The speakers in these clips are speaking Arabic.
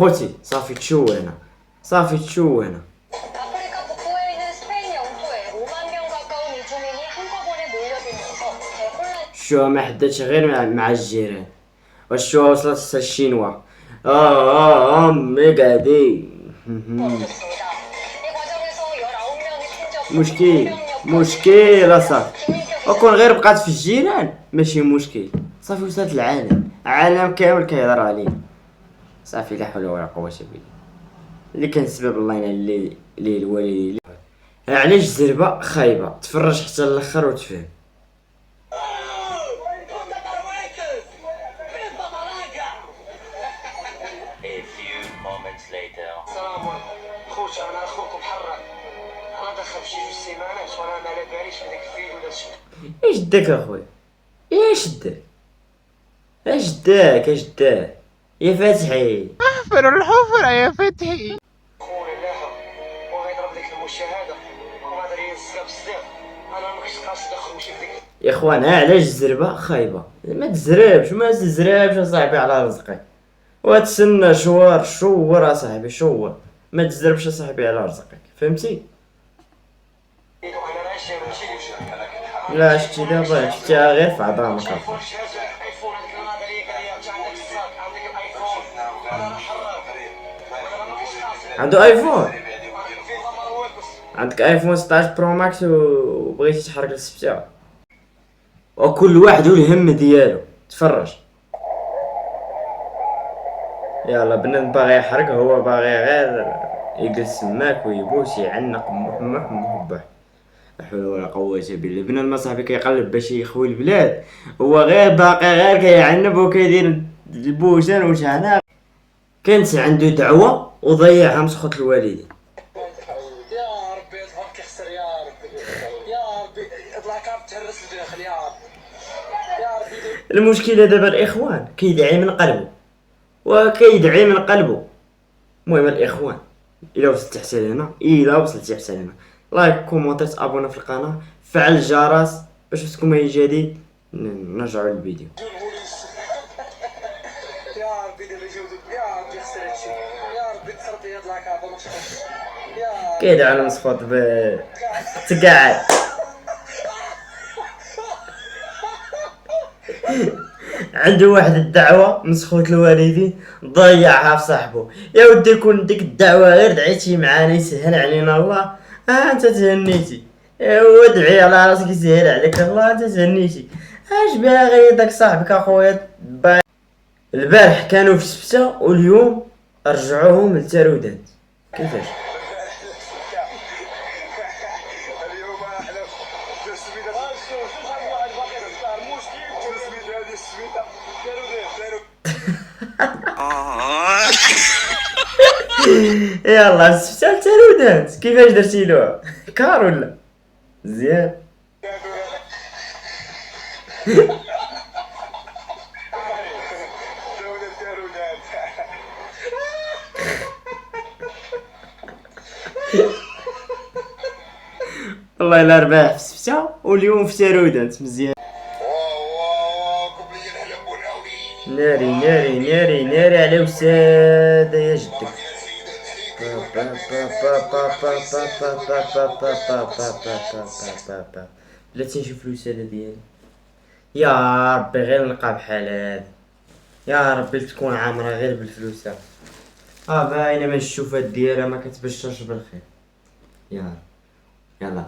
خوتي صافي تشوينا، صافي تشوينا. 아프리카 북부에 있는 스페인 영토에 5만 명 가까운 이주민이 한꺼번에 몰려들면서 대혼란이 الشوا ما حداتش غير مع الجيران، والشوا وصلت حتى الشينوا. امي قاعدين. 벌어졌습니다. 이 과정에서 19명이 풍적 مشكل مشكل اصاحبي، وكون غير بقات في الجيران ماشي مشكل، صافي وصلت العالم كامل كيهضر عليه. صافي لا حول ولا قوة الا بالله. اللي كان سبب الله ينعل ليه الوالدين. علاش الزربة خايبة؟ تفرج حتى الاخر وتفهم. A few moments later. السلام عليكم خوتي، انا اخوكم حراك. انا دخل شي جوج سيمانات وانا ما على باليش بداك الفيل ولا شي. اش داك اخويا؟ اش داك؟ اش داك؟ اش داك يا فتحي؟ احفر الحفرة يا فتحي. خويا لاها وغيضرب ديك المشاهده وغادر ينسى بزاف. انا ما كنتش قاصد نخرج في ديك. يا اخوان علاش الزربة خايبة؟ ما تزربش ما تزربش اصاحبي على رزقك، وتسنى شور اصاحبي شور، ما تزربش اصاحبي على رزقك، فهمتي؟ انا راه ماشي لا شتي دابا شفتيها غير في عظامك. ايفون هذيك النظريه قال لي انت عندك الصاك عندك الايفون. انا راه حراك انا ما كنتش قاصد. عنده ايفون؟ في مروكس. عندك ايفون 16 برو ماكس وبغيتي تحرق السبتة، وكل واحد والهم ديالو. تفرج يلا بنادم باغي يحرق، هو باغي غير يجلس تماك ويبوس يعنق محبح. لا حول ولا قوة الا بالله. بنادم صاحبي كيقلب باش يخوي البلاد، هو غير باقي غير كيعنب وكيدير البوسان وشعناق. كانت عنده دعوة وضيعها مسخوط الوالدين. يا ربي يظهر كيخسر يا ربي. يا ربي اطلع كارت تهرس الداخل يا ربي. يا ربي المشكلة دابا الاخوان كيدعي من قلبه وكيدعي من قلبه. المهم الاخوان الى وصلت حتى لهنا، الى وصلت حتى لهنا، لايك كومونتير ابونا في القناة، فعل الجرس باش يوصلكم اي جديد. نرجعوا للفيديو. يا ربي دابا يجاوبوا. يا ربي خسر هادشي. يا ربي تصرف لي هاد لاكارت ما تخسرش. يا كيدعي على مسخوط تقعد. عنده واحد الدعوة مسخوت الوالدين ضيعها في صاحبه. يا ودي كون ديك الدعوة غير دعيتي معانا يسهل علينا الله، انت تهنيتي. وادعي على راسك يسهل عليك الله، انت تهنيتي. اش باغي داك صاحبك اخويا؟ البارح كانوا في سبتة واليوم رجعوهم للتارودات. كيفاش؟ اليوم احنا في السميده. شوف واحد باقي يختار مشكل في السميده هذه السميده. يلا سبتة للتارودات. كيفاش درتي له؟ كار ولا مزيان؟ والله الا رباح في سبتة واليوم في تارودات. مزيان. ناري ناري ناري ناري على وسادة يا جدك. بلاتي نشوف الوسادة ديالي. يا ربي غير نلقى بحال هذا، يا ربي تكون عامرة غير بالفلوس. باينة من الشوفات ديالها ما كتبشرش بالخير. يلا يلا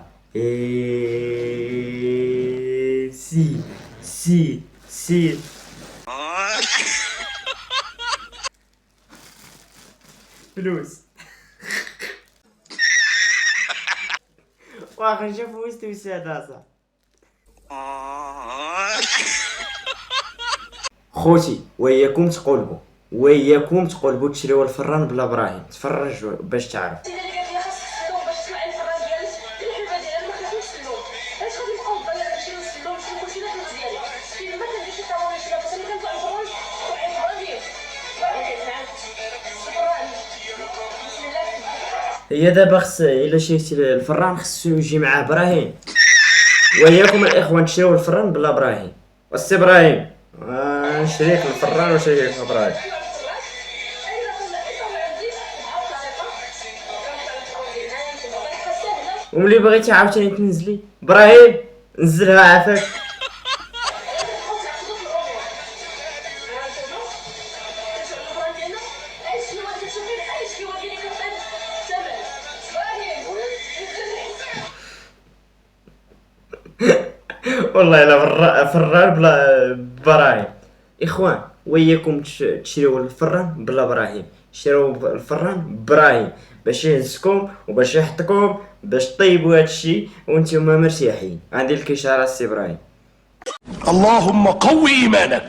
سي سي سي. فلوس. واخا نشوف وسط وسادة صح. خوتي وياكم تقلبوا تشريو الفران بلا براهين. تفرج باش تعرف. هي دابا خص الا شريتي الفران خصو يجي معاه براهين. وياكم الاخوان تشريو الفران بلا براهين. والسي ابراهيم نشريك الفران وشريك ابراهيم. وملي بغيتي عاوتاني تنزلي ابراهيم نزلها عافاك. والله الا فران بلا براهيم. اخوان وياكم تشريو الفران بلا براهيم، شريو الفران براهيم باش يهزكم وباش يحطكم باش طيبوا هادشي وانتم مرتاحين. عندي لك اشاره السي ابراهيم. اللهم قوي ايمانك.